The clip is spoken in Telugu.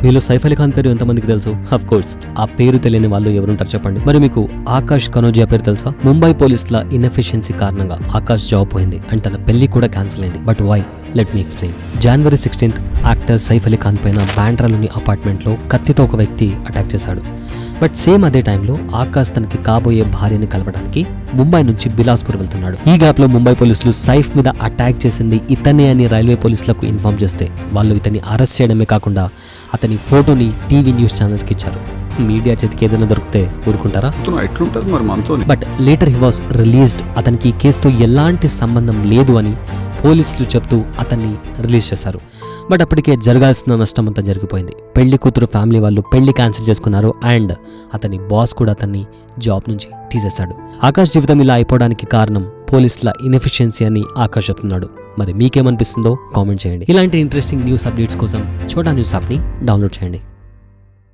మీలో సైఫ్ అలీ ఖాన్ పేరు ఎంతమందికి తెలుసు? ఆఫ్ కోర్స్ ఆ పేరు తెలియని వాళ్ళు ఎవరుంటారు చెప్పండి. మరి మీకు ఆకాష్ కనోజియా పేరు తెలుసా? ముంబై పోలీసుల ఇన్ఎఫిషియన్సీ కారణంగా ఆకాష్ జాబ్ పోయింది అండ్ తన పెళ్లి కూడా క్యాన్సిల్ అయింది. But why? Let me explain. జనవరి 16th యాక్టర్ సైఫ్ అలీ ఖాన్ పైన బాండ్రాలోని అపార్ట్మెంట్ లో కత్తితో ఒక వ్యక్తి అటాక్ చేశాడు. బట్ సేమ్ అదే టైంలో ఆకాష్ తనకి కాబోయే భార్యని కలవడానికి ముంబై నుంచి బిలాస్పూర్ వెళ్తున్నాడు. ఈ గ్యాప్ లో ముంబై పోలీసులు సైఫ్ మీద అటాక్ చేసింది ఇతనే అని రైల్వే పోలీసులకు ఇన్ఫార్మ్ చేస్తే వాళ్ళు ఇతన్ని అరెస్ట్ చేయడమే కాకుండా అతని ఫోటోని టీవీ న్యూస్ ఛానల్స్ కి ఇచ్చారు. మీడియా చేతికి ఏదైనా దొరికితే ఊరుకుంటారా? But later he was released. అతనికి ఈ కేసుతో ఎలాంటి సంబంధం లేదు అని పోలీసులు చెప్తూ అతన్ని రిలీజ్ చేశారు. బట్ అప్పటికే జరగాల్సిన నష్టం అంతా జరిగిపోయింది. పెళ్లి కూతురు ఫ్యామిలీ వాళ్ళు పెళ్లి క్యాన్సిల్ చేసుకున్నారు అండ్ అతని బాస్ కూడా అతన్ని జాబ్ నుంచి తీసేశాడు. ఆకాష్ జీవితం ఇలా అయిపోవడానికి కారణం పోలీసుల ఇన్ఎఫిషియన్సీ అని ఆకాష్ చెప్తున్నాడు. మరి మీకేమనిపిస్తుందో కామెంట్ చేయండి. ఇలాంటి ఇంట్రెస్టింగ్ న్యూస్ అప్డేట్స్ కోసం చోటా న్యూస్ యాప్ని డౌన్లోడ్ చేయండి.